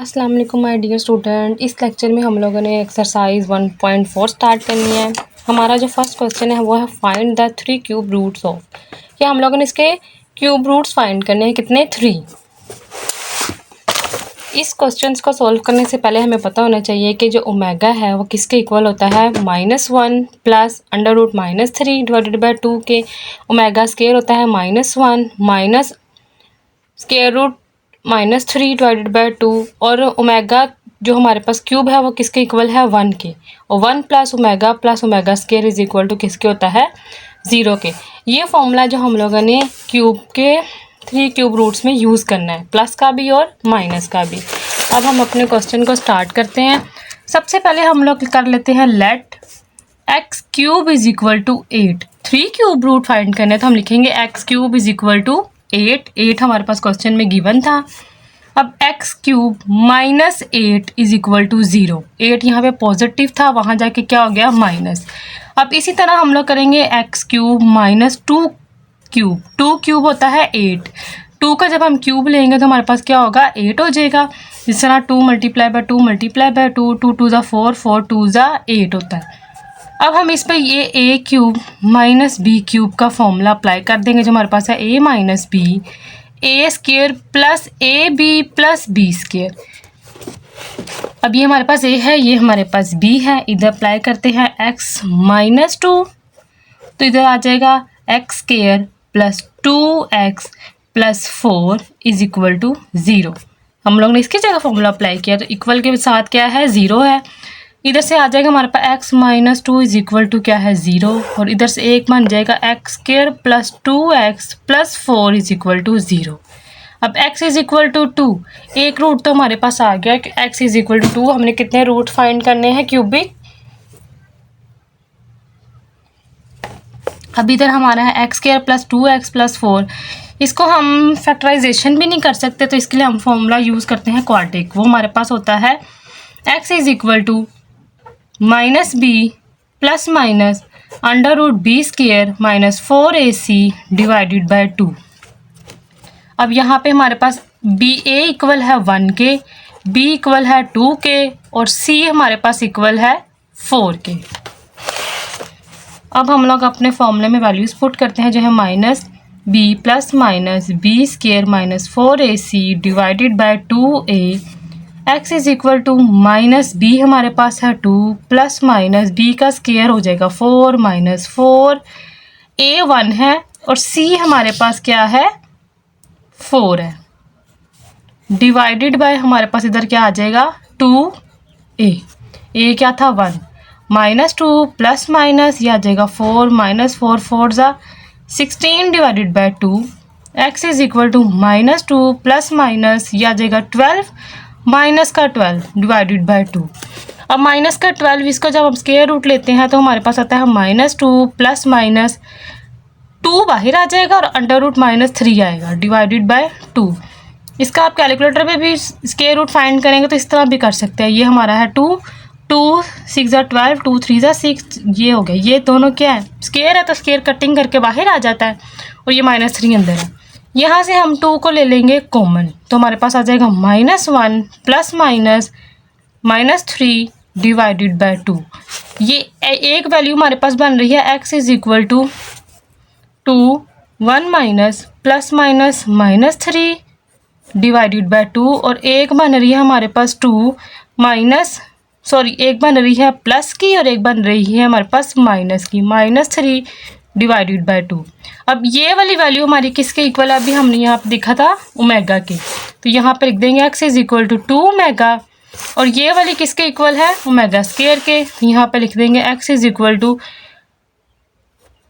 अस्सलाम वालेकुम my dear student. इस लेक्चर में हम लोगों ने एक्सरसाइज 1.4 स्टार्ट करनी है। हमारा जो फर्स्ट क्वेश्चन है वो है find the 3 cube roots of. या हम लोगों ने इसके क्यूब रूट्स फाइंड करने हैं, कितने 3। इस क्वेश्चन को सॉल्व करने से पहले हमें पता होना चाहिए कि जो ओमेगा है वो किसके इक्वल होता है, -1 प्लस √-3 डिवाइडेड बाय 2 के ओमेगा स्क्वायर होता है -1 minus square root -3 divided by 2 और ओमेगा जो हमारे पास क्यूब है वो किसके इक्वल है 1 के, और 1 plus omega square is equal to किसके होता है 0 के। ये फॉर्मूला जो हम लोगों ने क्यूब के 3 क्यूब रूट्स में यूज़ करना है, प्लस का भी और माइनस का भी। अब हम अपने क्वेश्चन को स्टार्ट करते हैं। सबसे पहले हम लोग कर लेते हैं let x cube is equal to 8। 3 cube root find करने हैं तो हम लिखेंगे x cube is equal to 8 हमारे पास क्वेश्चन में गिवन था। अब x cube minus 8 is equal to 0। 8 यहाँ पे पॉजिटिव था, वहाँ जाके क्या हो गया माइनस। अब इसी तरह हम लोग करेंगे x cube minus 2 cube. 2 cube होता है 8। 2 का जब हम क्यूब लेंगे तो हमारे पास क्या होगा 8 हो जाएगा। इस तरह 2 मल्टीप्लाई बाय 2 मल्टीप्लाई बाय 2, 2 2 ज़ा 4, 4 2 ज़ा 8 होता है। अब हम इस पर ये a cube minus b cube का फॉर्मूला अप्लाई कर देंगे, जो हमारे पास है a minus b a square plus a b plus b square. अब ये हमारे पास ए है, ये हमारे पास बी है। इधर अप्लाई करते हैं एक्स माइनस 2, तो इधर आ जाएगा x square plus 2x plus 4 is equal to 0। हम लोग ने इसकी जगह फॉर्मूला अप्लाई किया, तो इक्वल के साथ क्या है 0 है। इधर से आ जाएगा हमारे पास x minus 2 is equal to क्या है 0, और इधर से एक बन जाएगा x square plus 2x plus 4 is equal to 0। अब x इज इक्वल टू 2, एक रूट तो हमारे पास आ गया कि x इज इक्वल टू 2। हमने कितने रूट फाइंड करने हैं क्यूबिक। अब इधर हमारा है x square plus 2x plus 4। इसको हम फैक्टराइजेशन भी नहीं कर सकते, तो इसके लिए हम फॉर्मूला यूज़ करते हैं क्वाड्रिक। वो हमारे पास होता है x is equal to minus b plus minus √b square minus 4ac divided by 2। अब यहाँ पे हमारे पास बी ए इक्वल है 1 के, b इक्वल है 2 के, और c हमारे पास इक्वल है 4 के। अब हम लोग अपने फॉर्मूले में वैल्यूज़ पुट करते हैं, जो है minus b plus minus b square minus 4ac divided by 2a। x is equal to minus b हमारे पास है 2 प्लस माइनस बी का स्क्वायर हो जाएगा 4 माइनस 4, a 1 है और c हमारे पास क्या है 4 है, डिवाइडेड बाय हमारे पास इधर क्या आ जाएगा 2a। a क्या था 1, माइनस 2 प्लस माइनस ये आ जाएगा 4 माइनस 4 4 ज़ा 16 divided by 2। x is equal to minus 2 plus minus ये आ जाएगा 12 माइनस का 12 डिवाइडेड बाय 2। अब माइनस का 12 इसका जब हम स्क्वायर रूट लेते हैं तो हमारे पास आता है -2 प्लस माइनस 2 बाहर आ जाएगा और √-3 आएगा डिवाइडेड बाय 2। इसका आप कैलकुलेटर में भी स्क्वायर रूट फाइंड करेंगे तो इस तरह भी कर सकते हैं। ये हमारा है 2 2 6 ज़ा 12, 2 3 ज़ा 6, ये हो गया। ये दोनों क्या है स्क्वायर है, तो स्क्वायर कटिंग करके बाहर आ जाता है, और ये -3 अंदर है। यहाँ से हम 2 को ले लेंगे कॉमन, तो हमारे पास आ जाएगा -1 प्लस माइनस -3 डिवाइडेड बाय 2। ये एक वैल्यू हमारे पास बन रही है x is equal to 2 1 minus plus minus -3 divided by 2, और एक बन रही है हमारे पास एक बन रही है प्लस की और एक बन रही है हमारे पास माइनस की, -3 डिवाइडेड बाय 2। अब ये वाली वैल्यू हमारी किसके इक्वल है, अभी हमने यहाँ पे देखा था ओमेगा के, तो यहाँ पे लिख देंगे x is equal to 2 omega, और ये वाली किसके इक्वल है ओमेगा स्क्वायर के, यहाँ पे लिख देंगे x is equal to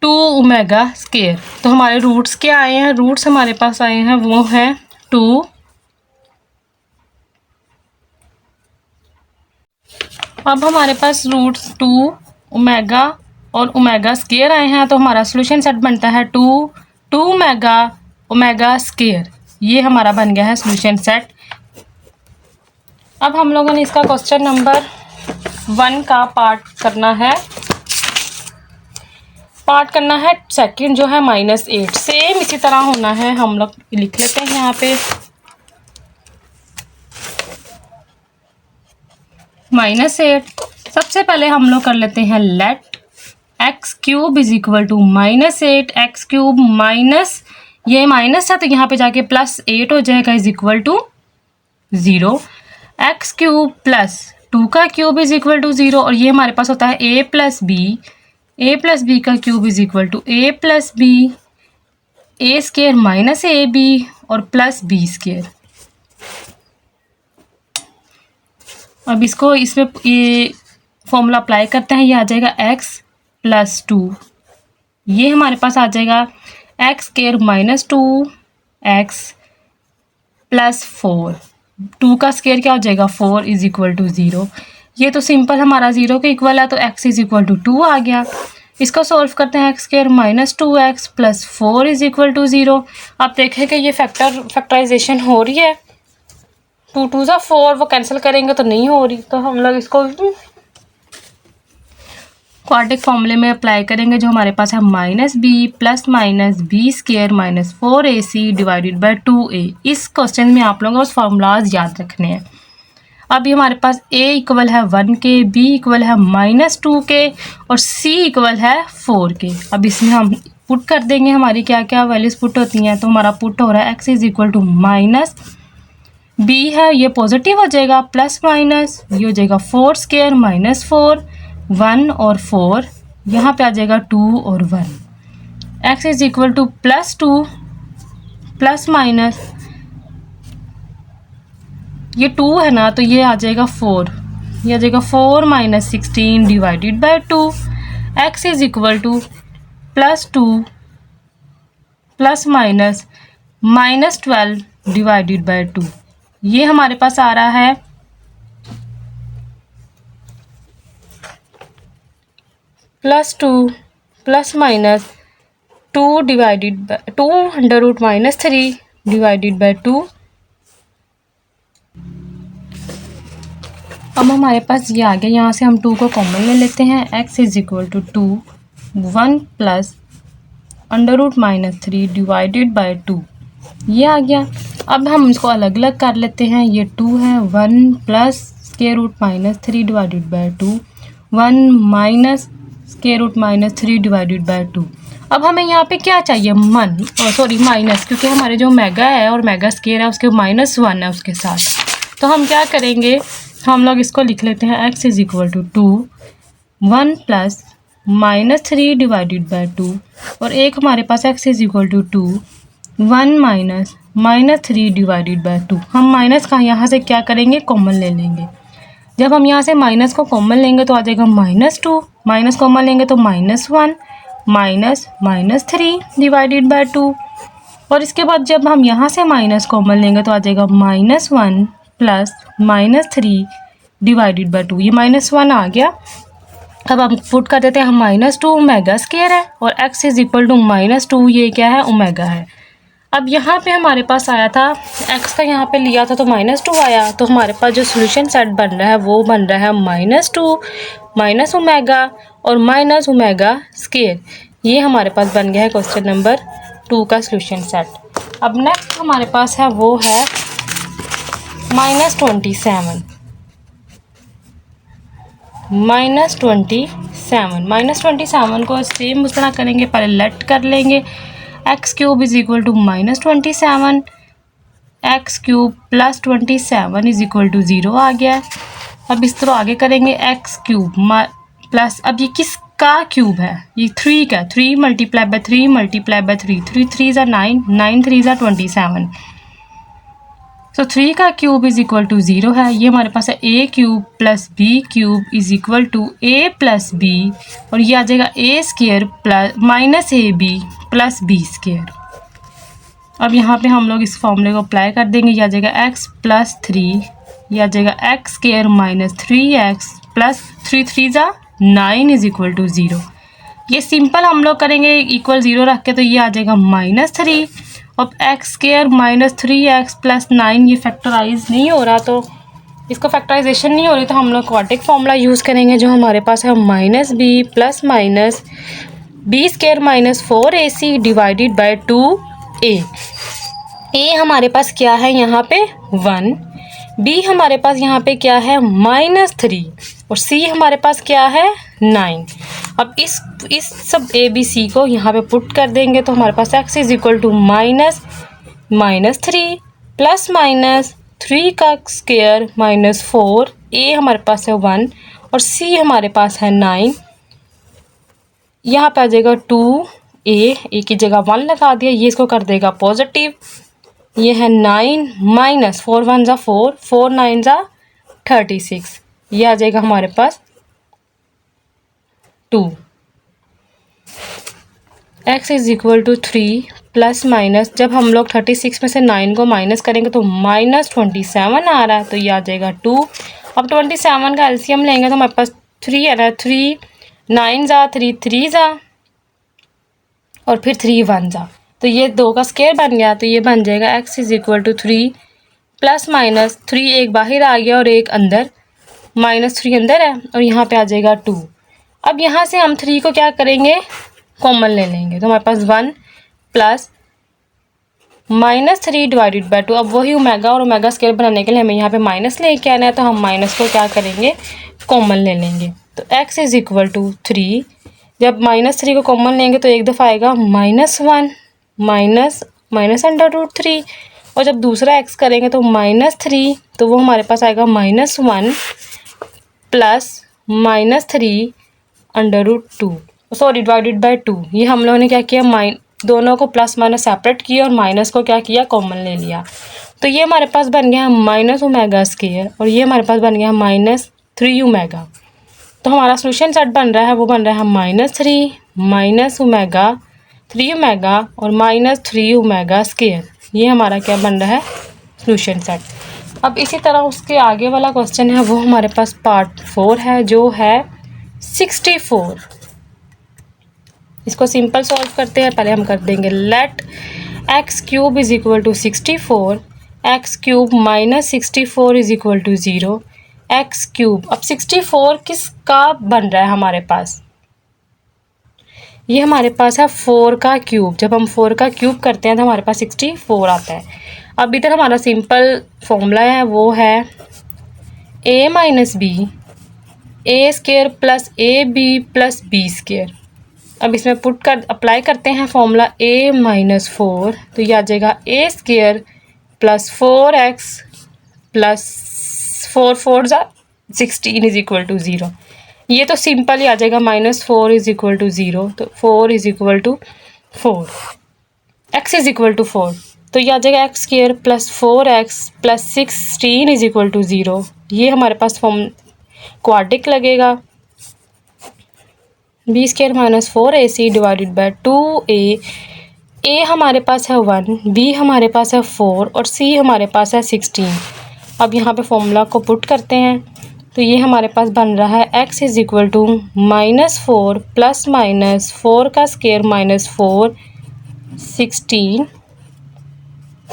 2 omega square. तो हमारे रूट्स क्या आए हैं, रूट्स हमारे पास आए हैं वो हैं 2, अब हमारे पास रूट्स 2 ओमेगा और ओमेगा स्क्वायर आए हैं, तो हमारा सॉल्यूशन सेट बनता है 2 ओमेगा स्क्वायर। ये हमारा बन गया है सॉल्यूशन सेट। अब हम लोगों ने इसका क्वेश्चन नंबर 1 का पार्ट करना है सेकंड, जो है -8। सेम इसी तरह होना है, हम लोग लिख लेते हैं यहाँ पे -8। सबसे पहले हम लोग कर लेते हैं let x cube is equal to -8 x cube minus, ये माइनस है तो यहाँ पे जाके +8 हो जाएगा is equal to 0। X cube plus 2 का क्यूब इज इक्वल टू 0 और ये हमारे पास होता है a प्लस बी का cube is equal to a plus b, a square minus a b और प्लस बी स्केयर। अब इसको इसमें ये फॉर्मूला अप्लाई करते हैं, ये आ जाएगा x प्लस 2, ये हमारे पास आ जाएगा x square minus 2 x plus 4, 2 का स्केयर क्या हो जाएगा 4 इज इक्वल टू 0। ये तो सिंपल हमारा 0 के इक्वल है तो x इज इक्वल टू 2 आ गया। इसको सॉल्व करते हैं x square minus 2x plus 4 is equal to 0। आप देखें कि ये फैक्टराइजेशन हो रही है, 2 2 ज़ा 4, वो कैंसिल करेंगे तो नहीं हो रही, तो हम लोग इसको क्वाड्रेटिक फॉर्मूले में अप्लाई करेंगे जो हमारे पास है -b plus minus b square minus 4ac divided by 2a। इस क्वेश्चन में आप लोगों को फार्मूलाज याद रखने हैं। अब ये हमारे पास a इक्वल है 1 के, b इक्वल है -2 के और c इक्वल है 4 के। अब इसमें हम पुट कर देंगे हमारी क्या क्या वैल्यूज पुट होती हैं, तो हमारा पुट हो रहा है x is equal to minus, b है ये पॉजिटिव हो जाएगा, प्लस माइनस ये हो जाएगा 4 स्केयर माइनस 4, 1 और 4, यहाँ पे आ जाएगा 2 और 1। x is equal to +2 plus minus, ये 2 है ना तो ये आ जाएगा 4, ये आ जाएगा 4 minus 16 divided by 2। x is equal to +2 plus minus -12 divided by 2। ये हमारे पास आ रहा है +2 plus minus 2 divided by 2 under root -3 divided by 2। अब हमारे पास ये आ गया, यहाँ से हम 2 को कॉमन ले लेते हैं, x is equal to 2 1 plus under root -3 divided by 2, ये आ गया। अब हम इसको अलग अलग कर लेते हैं, ये 2 है, 1 plus square root -3 divided by 2, 1 minus square root -3 divided by 2। अब हमें यहाँ पे क्या चाहिए, माइनस, क्योंकि हमारे जो मेगा है और मेगा स्क्वायर है उसके -1 है उसके साथ। तो हम क्या करेंगे, हम लोग इसको लिख लेते हैं x is equal to 2 1 plus -3 divided by 2 और एक हमारे पास x is equal to 2 1 minus -3 divided by 2। हम माइनस का यहाँ से क्या करेंगे, कॉमन ले लेंगे। जब हम यहाँ से माइनस को कॉमन लेंगे तो आ जाएगा -2, माइनस कॉमन लेंगे तो -1 माइनस -3 डिवाइडेड बाई 2 और इसके बाद जब हम यहाँ से माइनस कॉमन लेंगे तो आ जाएगा -1 प्लस -3 डिवाइडेड बाई 2। ये -1 आ गया। अब हम पुट कर देते हैं, हम -2 ओमेगा स्क्वायर है और x इज इक्वल टू -2 ये क्या है, ओमेगा है। अब यहाँ पे हमारे पास आया था x का, यहाँ पे लिया था तो -2 आया, तो हमारे पास जो सोल्यूशन सेट बन रहा है वो बन रहा है -2 माइनस ओमेगा और माइनस ओमेगा स्क्वायर। ये हमारे पास बन गया है क्वेश्चन नंबर 2 का सोल्यूशन सेट। अब नेक्स्ट हमारे पास है वो है -27 को सेम उस तरह करेंगे, पहले लेट कर लेंगे, x cube is equal to -27, x cube plus 27 is equal to 0 आ गया। अब इस तरह आगे करेंगे, एक्स क्यूब प्लस, अब ये किसका क्यूब है, ये 3 का, 3 मल्टीप्लाई बाई 3 मल्टीप्लाई बाई 3, 3 3 ज़ा 9, 9 3 ज़ा 27, तो 3 का क्यूब इज इक्वल टू 0 है। ये हमारे पास है a cube plus b cube is equal to a plus b और ये आ जाएगा a square plus minus ab plus b square. अब यहाँ पे हम लोग इस फॉर्मूले को अप्लाई कर देंगे, ये आ जाएगा x प्लस 3, ये आ जाएगा x square minus 3x plus 3 3 ज़ा 9 इज इक्वल टू 0। ये सिंपल हम लोग करेंगे इक्वल 0 रख के, तो ये आ जाएगा -3। अब x square minus 3x plus 9 ये फैक्टराइज नहीं हो रहा, तो इसको फैक्टराइजेशन नहीं हो रही, तो हम लोग क्वाड्रेटिक फॉर्मूला यूज़ करेंगे जो हमारे पास है -b plus minus b square minus 4ac divided by 2a। a हमारे पास क्या है यहाँ पे 1, बी हमारे पास यहाँ पे क्या है -3 और सी हमारे पास क्या है 9। अब इस सब ए बी सी को यहाँ पे पुट कर देंगे तो हमारे पास x is equal to -3 plus -3 का स्क्वायर -4, ए हमारे पास है 1 और सी हमारे पास है 9। यहाँ पे आ जाएगा 2a की जगह 1 लगा दिया, ये इसको कर देगा पॉजिटिव। ये है 9 माइनस 4 1 ज़ा 4, 4 9 ज़ा 36, ये आ जाएगा हमारे पास 2। x is equal to 3 plus minus, जब हम लोग 36 में से 9 को माइनस करेंगे तो -27 आ रहा है, तो ये आ जाएगा 2। अब 27 का एलसीएम लेंगे तो हमारे पास 3 आ रहा है, 3 9 ज़ा 3 3 ज़ा और फिर 3 1 ज़ा, तो ये 2 का स्क्वायर बन गया, तो ये बन जाएगा x is equal to 3 plus minus 3, एक बाहर आ गया और एक अंदर, -3 अंदर है और यहाँ पे आ जाएगा 2। अब यहाँ से हम 3 को क्या करेंगे कॉमन ले लेंगे, तो हमारे पास 1 प्लस -3 डिवाइडेड बाय 2। अब वही ओमेगा और ओमेगा स्क्वायर बनाने के लिए हमें यहाँ पे माइनस लेके आना है, तो हम माइनस को क्या करेंगे कॉमन ले लेंगे, तो x इज इक्वल टू 3। जब -3 को कॉमन लेंगे तो एक दफ़ा आएगा -1 माइनस √3 और जब दूसरा x करेंगे तो -3, तो वो हमारे पास आएगा -1 प्लस -3 √2, सॉरी डिवाइडेड बाय 2। ये हम लोगों ने क्या किया, दोनों को प्लस माइनस सेपरेट किया और माइनस को क्या किया कॉमन ले लिया, तो ये हमारे पास बन गया माइनस ओमेगा स्क्वायर और ये हमारे पास बन गया -3 ओमेगा। तो हमारा सोल्यूशन सेट बन रहा है, वो बन रहा है -3 माइनस ओमेगा 3 ओमेगा और -3 ओमेगा स्क्वायर, ये हमारा क्या बन रहा है सोल्यूशन सेट। अब इसी तरह उसके आगे वाला क्वेश्चन है वो हमारे पास पार्ट 4 है, जो है 64। इसको सिंपल सॉल्व करते हैं। पहले हम कर देंगे let x cube is equal to 64, x cube minus 64 is equal to 0, x cube. अब 64 किसका बन रहा है हमारे पास, ये हमारे पास है 4 का क्यूब। जब हम 4 का क्यूब करते हैं तो हमारे पास 64 आता है। अब इधर हमारा सिंपल फॉर्मूला है वो है a minus b a square plus a b plus b square. अब इसमें पुट कर अप्लाई करते हैं फॉर्मूला a माइनस 4, तो ये आ जाएगा a square plus 4x plus 4 4 ज़ा 16 इज इक्वल टू 0। ये तो सिंपल ही आ जाएगा -4 इज इक्वल टू 0, तो 4 is equal to 4, x is equal to 4, तो ये आ जाएगा x square plus 4x plus 16 is equal to 0। ये हमारे पास फॉर्म क्वाड्रिक लगेगा, b square minus 4ac divided by 2a। a हमारे पास है 1, b हमारे पास है 4 और c हमारे पास है 16। अब यहाँ पे फॉर्मूला को पुट करते हैं तो ये हमारे पास बन रहा है x is equal to -4 plus minus 4 का स्क्वायर माइनस 4 16,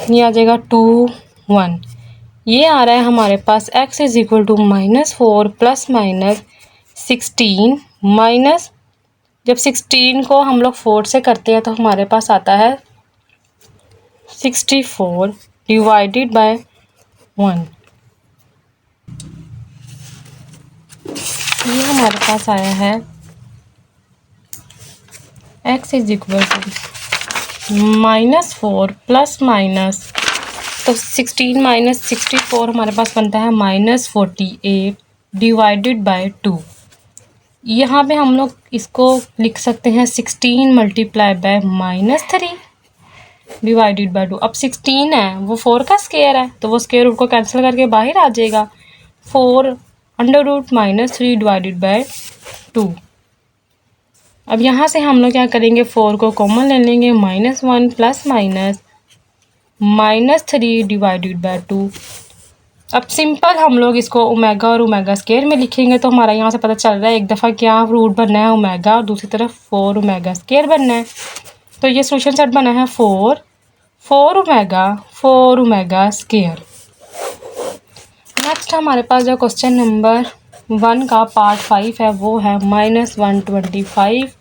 ये आ जाएगा 2 1। ये आ रहा है हमारे पास x is equal to -4 plus minus 16 minus, जब 16 को हम लोग 4 से करते हैं तो हमारे पास आता है 64 डिवाइडेड बाय 1। ये हमारे पास आया है x is equal to -4 plus minus, तो 16 माइनस 64 हमारे पास बनता है -48 डिवाइडेड बाय 2। यहाँ पे हम लोग इसको लिख सकते हैं 16 मल्टीप्लाई बाय -3 डिवाइडेड बाय 2। अब 16 है वो 4 का स्क्वायर है, तो वो स्क्वायर रूट को कैंसिल करके बाहर आ जाएगा, 4 अंडर रूट -3 डिवाइडेड बाय 2। अब यहाँ से हम लोग क्या करेंगे, 4 को कॉमन ले लेंगे, -1 प्लस -3 डिवाइडेड बाय 2। अब सिंपल हम लोग इसको ओमेगा और ओमेगा स्क्वायर में लिखेंगे तो हमारा यहाँ से पता चल रहा है एक दफ़ा क्या रूट बनना है ओमेगा और दूसरी तरफ 4 ओमेगा स्क्वायर बनना है। तो ये सोल्यूशन सेट बना है 4 ओमेगा स्क्वायर। नेक्स्ट हमारे पास जो क्वेश्चन नंबर 1 का पार्ट 5 है वो है -125।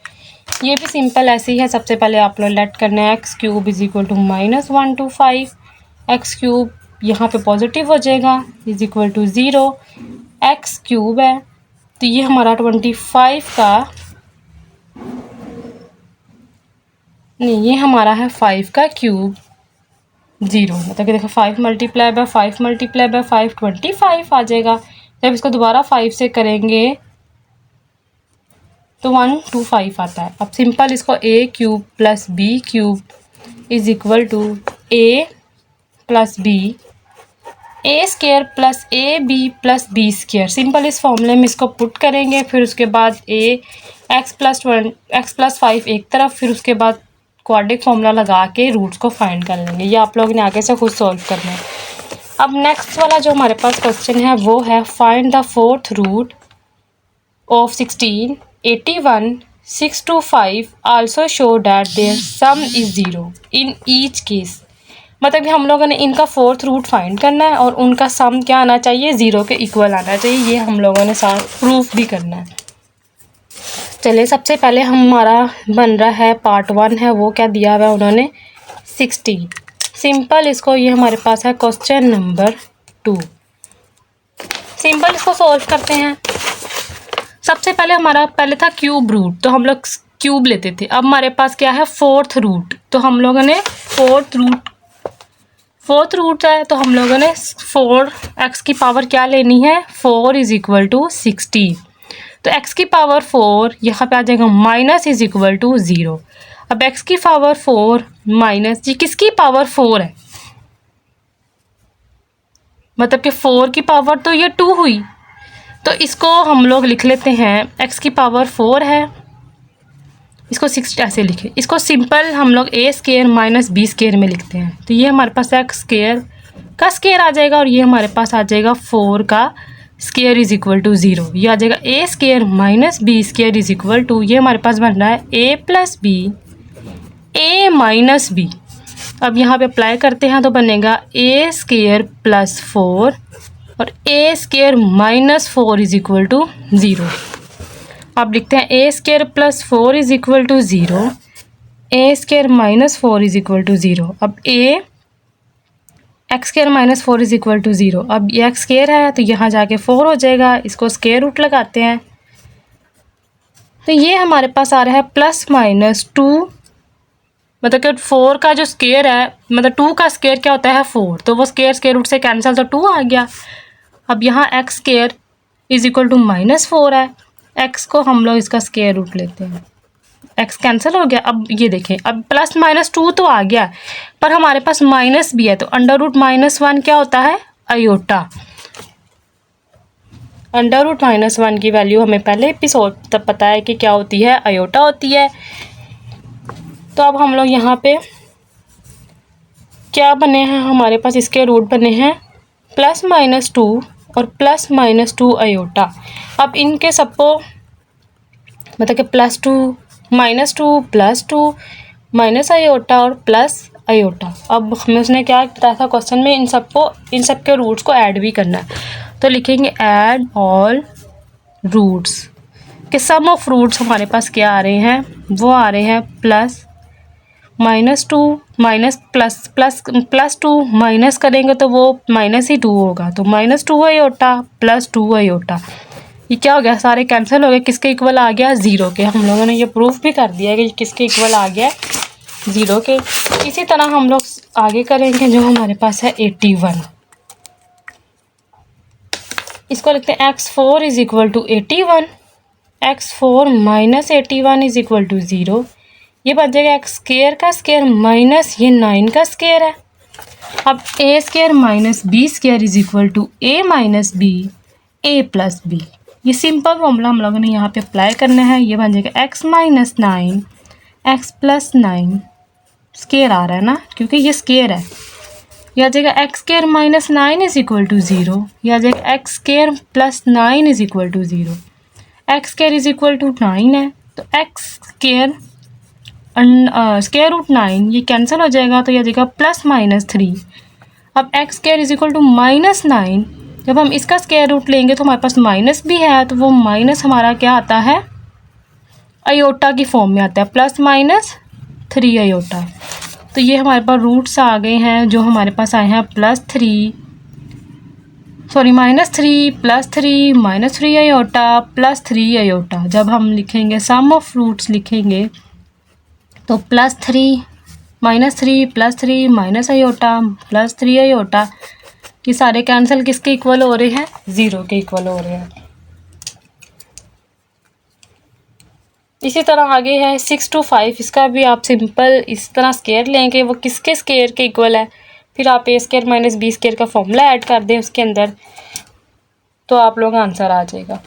ये भी सिंपल ऐसे ही है। सबसे पहले आप लोग लेट करना है x cube is equal to -125, x cube यहाँ पे पॉजिटिव हो जाएगा, is equal to 0। X cube है तो ये हमारा 25 का नहीं, ये हमारा है 5 का क्यूब 0, मतलब कि देखो 5 मल्टीप्लाई बाय 5 मल्टीप्लाई बाय 5 25 आ जाएगा। जब इसको दोबारा 5 से करेंगे तो 125 आता है। अब सिंपल इसको a cube plus b cube is equal to a plus b, a square plus a b plus b square, simple इस फॉर्मूले में इसको पुट करेंगे। फिर उसके बाद एक्स प्लस 5 एक तरफ, फिर उसके बाद क्वाड्रिक फॉर्मूला लगा के रूट्स को फाइंड कर लेंगे। ये आप लोगों ने आगे से खुद सॉल्व करना है। अब नेक्स्ट वाला जो हमारे पास क्वेश्चन है वो है find the fourth root of 16, 81, 625 also show that there sum is 0 in each case. मतलब कि हम लोगों ने इनका फोर्थ रूट फाइंड करना है और उनका सम क्या आना चाहिए, 0 के इक्वल आना चाहिए। ये हम लोगों ने साथ प्रूफ भी करना है। चलिए सबसे पहले हमारा बन रहा है पार्ट 1 है, वो क्या दिया हुआ है उन्होंने 16। सिंपल इसको, ये हमारे पास है क्वेश्चन नंबर 2। सिंपल इसको सॉल्व करते हैं। सबसे पहले हमारा पहले था क्यूब रूट, तो हम लोग क्यूब लेते थे। अब हमारे पास क्या है फोर्थ रूट, तो हम लोगों ने फोर्थ रूट है तो हम लोगों ने 4x की पावर क्या लेनी है, 4 इज इक्वल टू 16। तो x की पावर 4 यहाँ पे आ जाएगा माइनस इज इक्वल टू 0। अब x की पावर 4 माइनस, जी किसकी पावर 4 है, मतलब कि 4 की पावर तो ये 2 हुई, तो इसको हम लोग लिख लेते हैं x की पावर 4 है, इसको 6 ऐसे लिखे। इसको सिंपल हम लोग a square minus b square में लिखते हैं। तो ये हमारे पास x स्केयर का स्केयर आ जाएगा और ये हमारे पास आ जाएगा 4 का स्केयर इज इक्वल टू 0। ये आ जाएगा a square minus b square is equal to, ये हमारे पास बन रहा है a plus b a minus b। अब यहाँ पे अप्लाई करते हैं तो बनेगा a स्केयर प्लस 4 और a square minus 4 is equal to 0। अब लिखते हैं a square plus 4 is equal to 0, a square minus 4 is equal to 0। अब x square minus 4 is equal to 0। अब ये एक्स स्केयर है तो यहाँ जाके 4 हो जाएगा, इसको स्केयर रूट लगाते हैं। तो ये हमारे पास आ रहा है प्लस माइनस 2, मतलब कि 4 का जो स्केयर है, मतलब 2 का स्केयर क्या होता है 4, तो वो स्केयर रूट से कैंसिल, तो 2 आ गया। अब यहाँ x square is equal to minus 4 है, एक्स को हम लोग इसका स्केयर रूट लेते हैं, एक्स कैंसिल हो गया। अब ये देखें, अब प्लस माइनस 2 तो आ गया पर हमारे पास माइनस भी है, तो अंडर रूट -1 क्या होता है, अयोटा। अंडर रूट -1 की वैल्यू हमें पहले एपिसोड तक पता है कि क्या होती है, अयोटा होती है। तो अब हम लोग यहाँ पे क्या बने हैं, हमारे पास इसके रूट बने हैं प्लस माइनस 2 और प्लस माइनस 2 अयोटा। अब इनके सबको मतलब कि plus 2 minus 2 plus 2 minus iota और प्लस अयोटा। अब हमें उसने क्या बताया था क्वेश्चन में, इन सब के रूट्स को ऐड भी करना है। तो लिखेंगे ऐड ऑल रूट्स के सम ऑफ रूट्स हमारे पास क्या आ रहे हैं, वो आ रहे हैं plus minus 2 minus plus 2 minus करेंगे तो वो माइनस ही 2 होगा, तो माइनस 2 अयोटा प्लस 2 अयोटा। ये क्या हो गया, सारे कैंसिल हो गए, किसके इक्वल आ गया, 0 के। हम लोगों ने ये प्रूफ भी कर दिया कि किसके इक्वल आ गया, 0 के। इसी तरह हम लोग आगे करेंगे, जो हमारे पास है 81, इसको लिखते हैं x4 is equal to 81, x4 minus 81 is equal to 0। ये बन जाएगा एक्स स्केयर का स्केयर माइनस ये 9 का स्केयर है। अब a square minus b square is equal to a minus b a plus b। ये सिंपल फॉर्मूला हम लोगों ने यहाँ पे अप्लाई करना है। ये बन जाएगा x minus 9 x plus 9 square आ रहा है ना, क्योंकि ये स्केयर है। यह आ जाएगा x square minus 9 is equal to 0। यह आ जाएगा x square plus 9 is equal to 0। X square is equal to 9 है, तो एक्स स्केयर स्केयर रूट 9 ये कैंसिल हो जाएगा, तो यह आ जाएगा प्लस माइनस 3। अब x square is equal to minus 9, जब हम इसका स्केयर रूट लेंगे तो हमारे पास माइनस भी है, तो वो माइनस हमारा क्या आता है, अयोटा की फॉर्म में आता है, प्लस माइनस 3 अयोटा। तो ये हमारे पास रूट्स आ गए हैं जो हमारे पास आए हैं -3 -3 +3 -3 आयोटा +3 आयोटा। जब हम लिखेंगे सम ऑफ रूट्स लिखेंगे तो +3 -3 +3 माइनस आयोटा +3 आयोटा, ये सारे कैंसिल किसके इक्वल हो रहे हैं? 0 के इक्वल हो रहे हैं। इसी तरह आगे है 6 to 5, इसका भी आप सिंपल इस तरह स्केयर लेंगे, वो किसके स्केयर के इक्वल है, फिर आप a square minus b square का फॉर्मूला ऐड कर दें उसके अंदर, तो आप लोग आंसर आ जाएगा।